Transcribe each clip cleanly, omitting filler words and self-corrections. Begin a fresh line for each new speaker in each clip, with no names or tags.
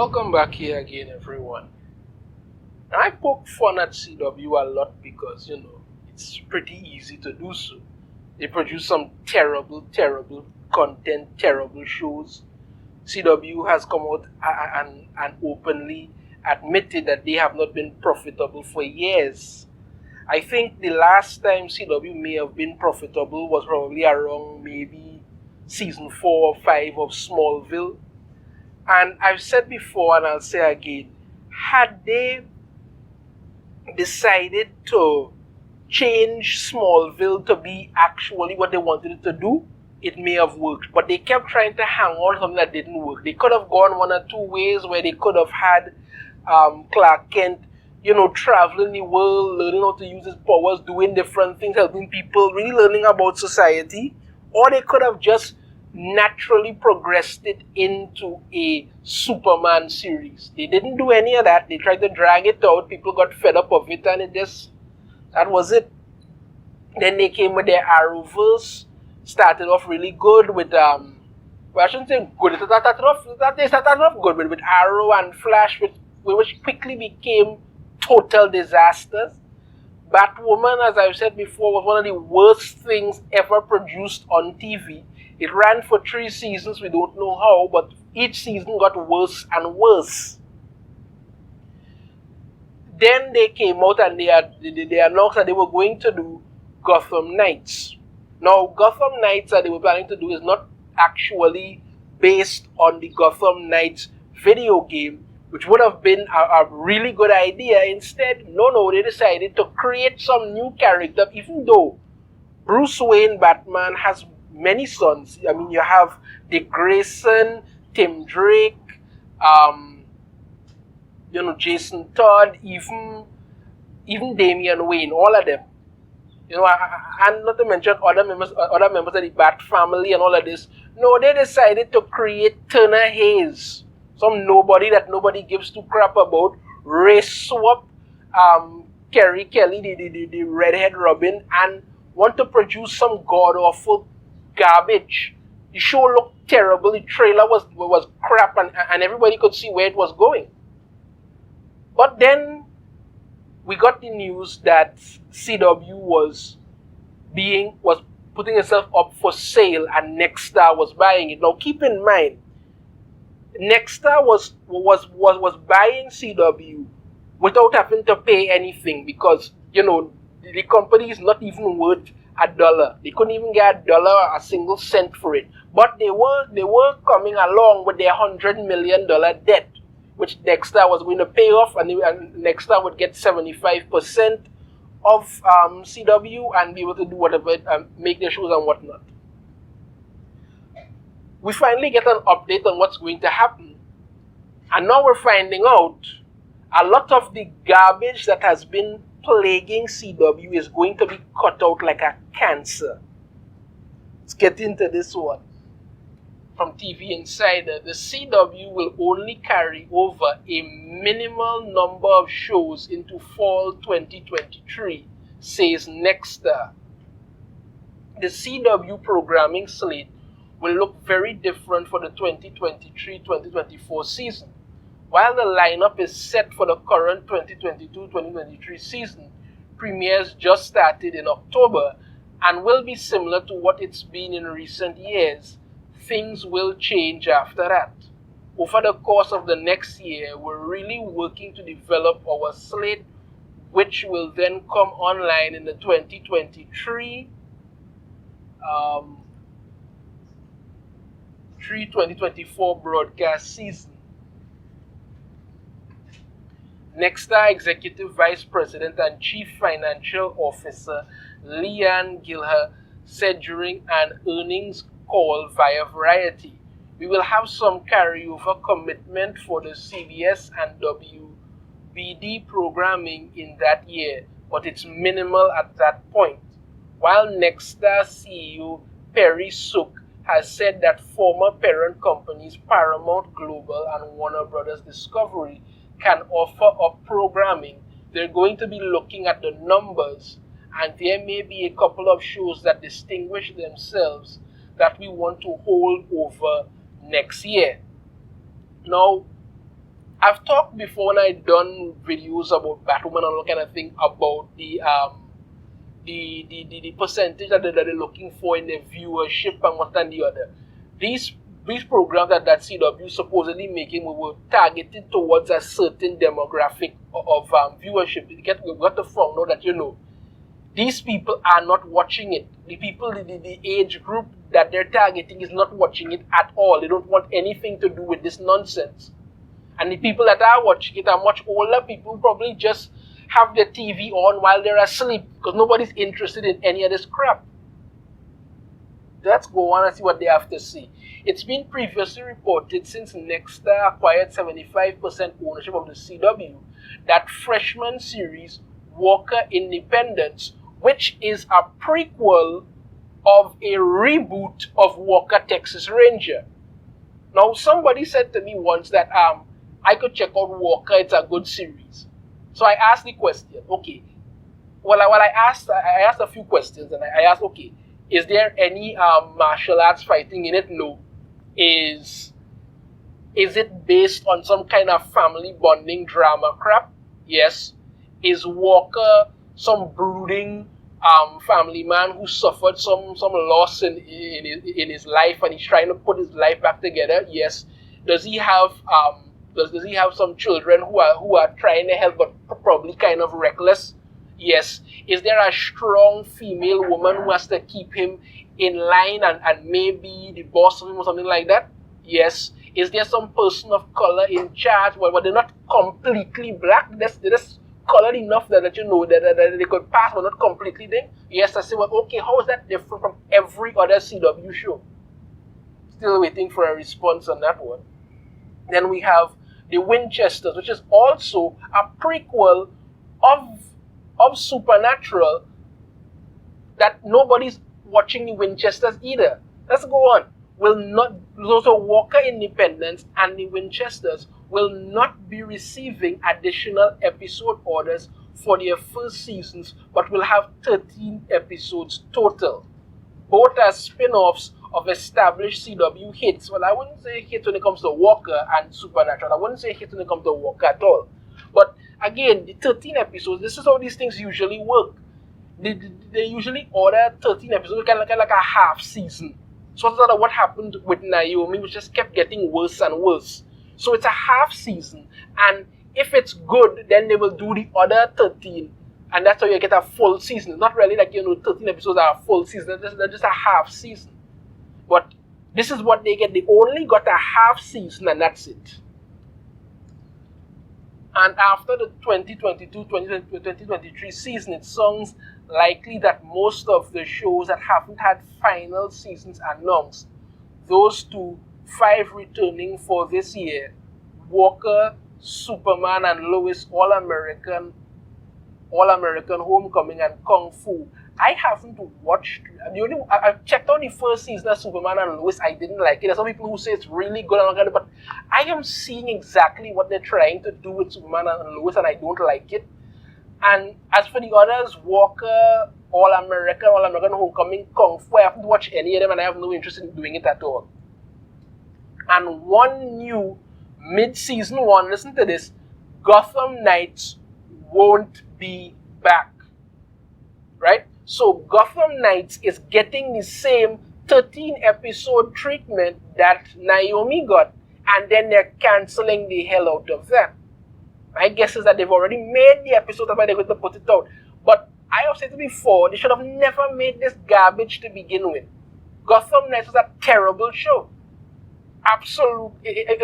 Welcome back here again, everyone. I poke fun at CW a lot because, it's pretty easy to do so. They produce some terrible, terrible content, terrible shows. CW has come out and openly admitted that they have not been profitable for years. I think the last time CW may have been profitable was probably around maybe season 4 or 5 of Smallville. And I've said before and I'll say again, had they decided to change Smallville to be actually what they wanted it to do, it may have worked. But they kept trying to hang on something that didn't work. They could have gone one or two ways where they could have had Clark Kent, traveling the world, learning how to use his powers, doing different things, helping people, really learning about society. Or they could have just naturally progressed it into a Superman series. They didn't do any of that. They tried to drag it out. People got fed up of it, and that was it. Then they came with their Arrowverse. Started off really good with well, I shouldn't say good. They started off good with Arrow and Flash, which quickly became total disasters. Batwoman, as I've said before, was one of the worst things ever produced on TV. It ran for 3 seasons, we don't know how, but each season got worse and worse. Then they came out and they announced that they were going to do Gotham Knights. Now, Gotham Knights that they were planning to do is not actually based on the Gotham Knights video game, which would have been a really good idea. Instead, they decided to create some new character, even though Bruce Wayne Batman has many sons. I mean, you have Dick Grayson, Tim Drake, Jason Todd, even Damian Wayne, all of them. And not to mention other members of the Bat family and all of this. No, they decided to create Turner Hayes, some nobody that nobody gives two crap about, race swap Kerry Kelly, the redhead Robin, and want to produce some god-awful garbage. The show looked terrible, the trailer was crap, and everybody could see where it was going. But then we got the news that CW was putting itself up for sale and Nexstar was buying it. Now keep in mind, Nexstar was buying CW without having to pay anything because the company is not even worth $1. They couldn't even get $1, a single cent for it. But they were coming along with their $100 million debt, which Nexstar was going to pay off, and Nexstar would get 75% of CW and be able to do whatever, make their shows and whatnot. We finally get an update on what's going to happen, and now we're finding out a lot of the garbage that has been plaguing CW is going to be cut out like a cancer. Let's get into this one. From TV Insider, the CW will only carry over a minimal number of shows into fall 2023, says Nexstar. The CW programming slate will look very different for the 2023-2024 season. While the lineup is set for the current 2022-2023 season, premieres just started in October and will be similar to what it's been in recent years. Things will change after that. Over the course of the next year, we're really working to develop our slate, which will then come online in the 2023-2024 broadcast season. Nexstar Executive Vice President and Chief Financial Officer Leanne Gilher said during an earnings call via Variety, "We will have some carryover commitment for the CBS and WBD programming in that year, but it's minimal at that point." While Nexstar CEO Perry Sook has said that former parent companies Paramount Global and Warner Brothers Discovery can offer up programming, they're going to be looking at the numbers, and there may be a couple of shows that distinguish themselves that we want to hold over next year. Now, I've talked before, and I've done videos about Batwoman and all kind of thing about the percentage that they're looking for in their viewership and what and the other. These these programs that CW supposedly making were targeted towards a certain demographic of viewership. We got to find out that these people are not watching it. The people, the age group that they're targeting is not watching it at all. They don't want anything to do with this nonsense. And the people that are watching it are much older people, probably just have their TV on while they're asleep because nobody's interested in any of this crap. Let's go on and see what they have to say. It's been previously reported since Nexstar acquired 75% ownership of the CW that freshman series Walker Independence, which is a prequel of a reboot of Walker Texas Ranger. Now, somebody said to me once that I could check out Walker, it's a good series. So I asked the question, okay, I asked a few questions, and I asked, okay, is there any martial arts fighting in it? No. Is it based on some kind of family bonding drama crap? Yes. Is Walker some brooding family man who suffered some loss in his life and he's trying to put his life back together? Yes. Does he have does he have some children who are trying to help but probably kind of reckless? Yes. Is there a strong female woman who has to keep him in line and maybe the boss of him or something like that? Yes. Is there some person of color in charge? Well, they're not completely black. They're just colored enough that that they could pass, but not completely there. Yes, I say, well, okay, how is that different from every other CW show? Still waiting for a response on that one. Then we have the Winchesters, which is also a prequel of Supernatural that nobody's watching the Winchesters either. Let's go on. Those are Walker Independence and the Winchesters will not be receiving additional episode orders for their first seasons, but will have 13 episodes total. Both are spin-offs of established CW hits. Well, I wouldn't say hits when it comes to Walker and Supernatural. I wouldn't say hits when it comes to Walker at all. But again, the 13 episodes, this is how these things usually work. They usually order 13 episodes, kind of like a half season. So that's sort of what happened with Naomi, which just kept getting worse and worse. So it's a half season, and if it's good, then they will do the other 13, and that's how you get a full season. It's not really like 13 episodes are a full season. They're just a half season. But this is what they get. They only got a half season, and that's it. And after the 2022-2023 season, it sounds likely that most of the shows that haven't had final seasons announced, those 5 returning for this year, Walker, Superman, and Lois, All-American, Homecoming, and Kung Fu. I haven't watched. I've checked out the first season of Superman and Lois. I didn't like it. There's some people who say it's really good and all that, but I am seeing exactly what they're trying to do with Superman and Lois, and I don't like it. And as for the others, Walker, All-American, Homecoming, Kung Fu, I haven't watched any of them, and I have no interest in doing it at all. And one new mid-season one, listen to this, Gotham Knights won't be back. Right? So Gotham Knights is getting the same 13-episode treatment that Naomi got, and then they're canceling the hell out of that. My guess is that they've already made the episode, that's why they're going to put it out. But I have said it before, they should have never made this garbage to begin with. Gotham Knights was a terrible show. Absolute. It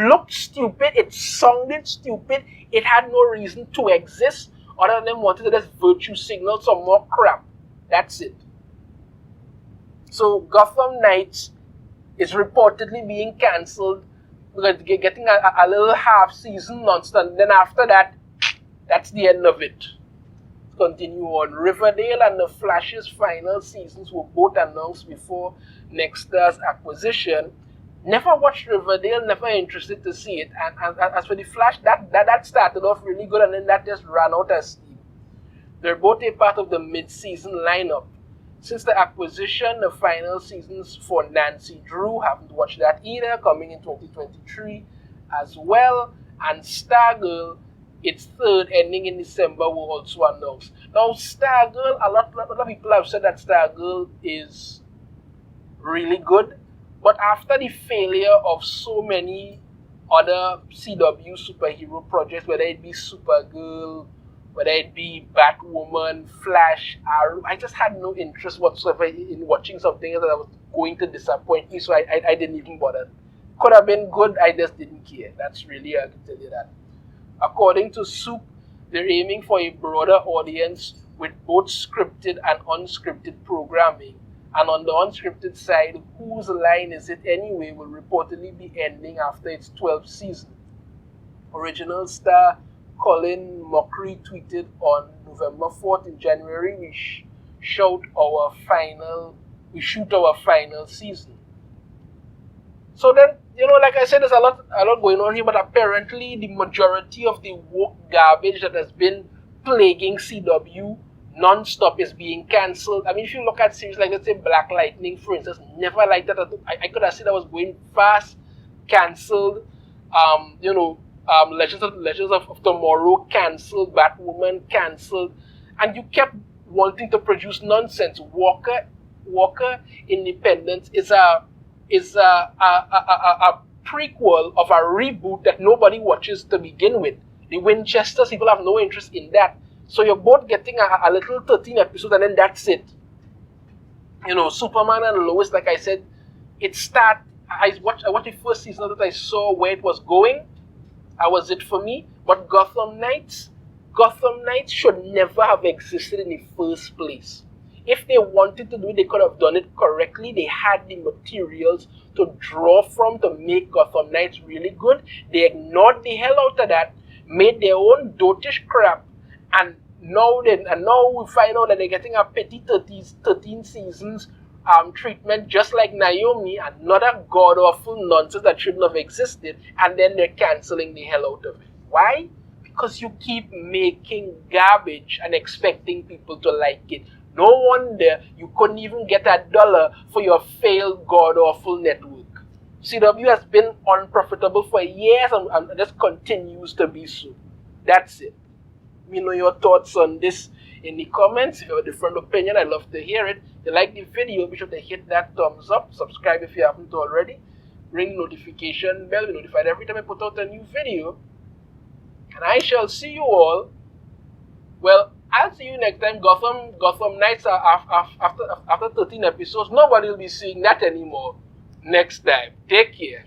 looked stupid, it sounded stupid, it had no reason to exist other than wanted to just virtue signal some more crap. That's it. So Gotham Knights is reportedly being cancelled because getting a little half season nonsense. Then after that, that's the end of it. Continue on. Riverdale and The Flash's final seasons were both announced before Nexstar's acquisition. Never watched Riverdale, never interested to see it. And as for The Flash, that started off really good and then that just ran out as steam. They're both a part of the mid-season lineup. Since the acquisition, the final seasons for Nancy Drew, haven't watched that either, coming in 2023. as well. And Stargirl, its third ending in December, will also announce. Now, Stargirl, a lot of people have said that Stargirl is really good, but after the failure of so many other CW superhero projects, whether it be Supergirl, whether it be Batwoman, Flash, Arrow, I just had no interest whatsoever in watching something that was going to disappoint me, so I didn't even bother. Could have been good, I just didn't care. That's really, I can tell you that. According to Soup, they're aiming for a broader audience with both scripted and unscripted programming. And on the unscripted side, Whose Line Is It Anyway will reportedly be ending after its 12th season. Original star Colin Mockery tweeted on November 4th, in January, we shoot our final season. So then, like I said, there's a lot going on here, but apparently the majority of the woke garbage that has been plaguing CW non-stop is being cancelled. I mean, if you look at series like, let's say, Black Lightning, for instance, never like that. I could have said that was going fast, cancelled. Legends of Tomorrow, cancelled. Batwoman, cancelled. And you kept wanting to produce nonsense. Walker Independence is a prequel of a reboot that nobody watches to begin with. The Winchesters, people have no interest in that. So you're both getting a little 13 episodes and then that's it. Superman and Lois, like I said, I watched the first season of it, I saw where it was going. That was it for me. But Gotham Knights should never have existed in the first place. If they wanted to do it, they could have done it correctly. They had the materials to draw from to make Gotham Knights really good. They ignored the hell out of that, made their own dotish crap, and now we find out that they're getting a petty 13 seasons treatment, just like Naomi, another god-awful nonsense that shouldn't have existed, and then they're cancelling the hell out of it. Why? Because you keep making garbage and expecting people to like it. No wonder you couldn't even get $1 for your failed god-awful network. CW has been unprofitable for years and just continues to be so. That's it. Let me know your thoughts on this in the comments. If you have a different opinion, I'd love to hear it. If you like the video, be sure to hit that thumbs up. Subscribe if you haven't already. Ring notification bell. Be notified every time I put out a new video. And I shall see you all. Well, I'll see you next time. Gotham Knights are after 13 episodes. Nobody will be seeing that anymore next time. Take care.